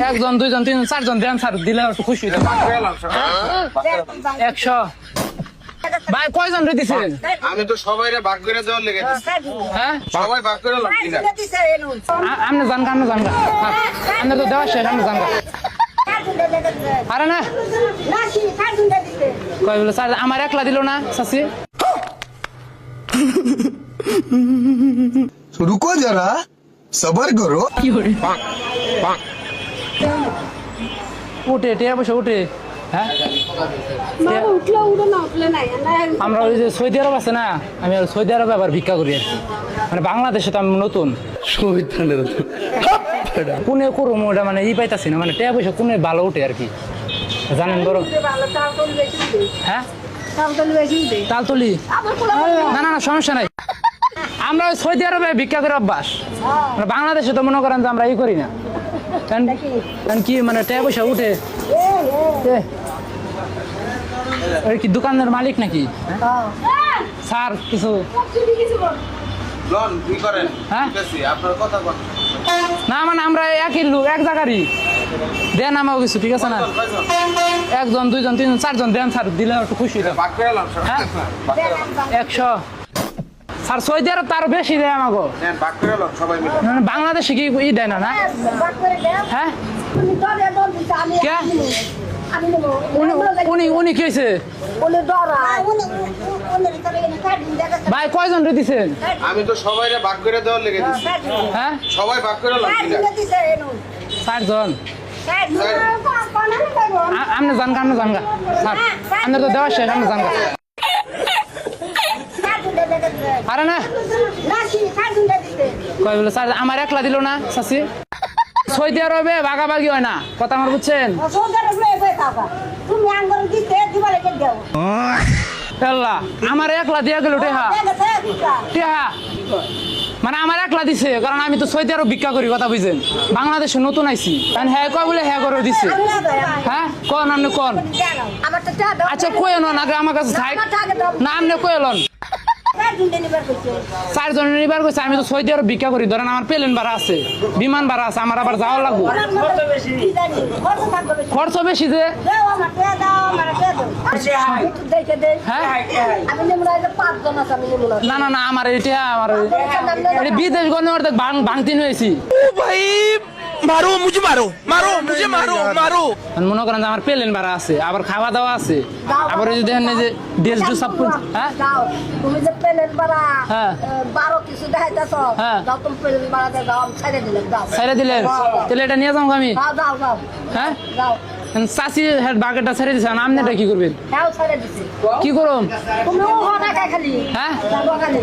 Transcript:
একজন দুইজন তিনজন চারজন দেন স্যার দিলে একটু খুশি হইতাম 100 ভাই কয়জন রে দিছেন আমি তো সবাইরে ভাগ করে দেওয়ার লেগে হ্যাঁ সবাই ভাগ করে লাভ কিনা আমনে জানগা আমনে তো দেওয়া শেষ আমনে জানগা আরে না কয় বলে স্যার আমার একলা দিল না চাচি रुको जरा सबर करो উঠে টিয়া বসে উঠে হ্যাঁ আমরা ওই যে সৌদি আরব আছে না আমি সৌদি আরবে আবার ভিক্ষা করি আর কি। মানে বাংলাদেশে তো আমি নতুন কোনে করুম ওটা মানে ই পাইতাছি না মানে টিয়া পয়সা কোনে ভালো উঠে আর কি জানেন বড় হ্যাঁ তালতলি না না না সমস্যা নাই আমরা ওই সৌদি আরবে ভিক্ষা করে অভ্যাস মানে বাংলাদেশে তো মনে করেন যে আমরা ই করি না কারণ কি মানে টিয়া পয়সা উঠে ওই কি দোকানের মালিক নাকি স্যার কিছু লন কি করেন হ্যাঁ? ঠিক আছে আপনার কথা বল না মানে আমরা একই লোক এক জায়গারই দেন আমাকে কিছু ঠিক আছে না একজন দুইজন তিনজন চারজন দেন স্যার দিলে একটু খুশি হইতাম ভাগ করে লাভ হ্যাঁ 100 স্যার সৌদি আরব তার বেশি দেয় আমাকে নেন ভাগ করে লাভ সবাই মিলে মানে বাংলাদেশে কি ই দেয় না না হ্যাঁ কে উনি কি হয়েছে ভাই কয়জন রে দিছেন আমি তো সবাইরে ভাগ করে দেওয়ার লেগে হ্যাঁ সবাই ভাগ করে লাভ কিনা চারজন আমনে জানগা স্যার আমনে তো দেওয়া শেষ আমনে জানগা আরে না কয় বলে স্যার আমার একলা দিল না চাচি সৌদি আরবে ভাগাভাগি হয় না কথা আমার বুঝছেন আল্লাহ আমার একলা দিয়া গেল টেহা মানে আমার একলা দিছে কারণ আমি তো সৌদি আরব ভিক্ষা করি কথা বুঝছেন বাংলাদেশে নতুন আইছি কারণ হ্যাঁ কয় বলে হ্যাঁ করে দিছে হ্যাঁ কোন আপনি কোন আচ্ছা কই এলো না আমার কাছে থাক না আপনি কই এলন চারজন নিবার কইছে আমি তো সৌদি আরব ভিক্ষা করি ধরেন আমার প্লেন ভাড়া আছে বিমান ভাড়া আছে আমার আবার যাওয়া লাগবে খরচ বেশি যে না না না আমার এটা আমার বিদেশ গণে ভাঙতি হয়েছি मारो मुझे मारो मारो मुझे मारो मारो মনে করেন যে আমার প্লেন ভাড়া আছে আবার খাওয়া দাওয়া আছে আবার ওই যে দেখেন যে দেশ দু সব হ্যাঁ তুমি যে প্লেন ভাড়া হ্যাঁ 12 কিছু দেখাইতাছো হ্যাঁ দাও তুমি প্লেন ভাড়া দাও আমি ছেড়ে দিলাম দাও ছেড়ে দিলেন তাহলে এটা নিয়ে যাবো আমি দাও হ্যাঁ দাও চাষি হেড বাকেটটা ছেড়ে দিছে আপনি এটা কি করবেন দাও ছেড়ে দিছি কি করুন তুমি ও টাকা খালি হ্যাঁ খালি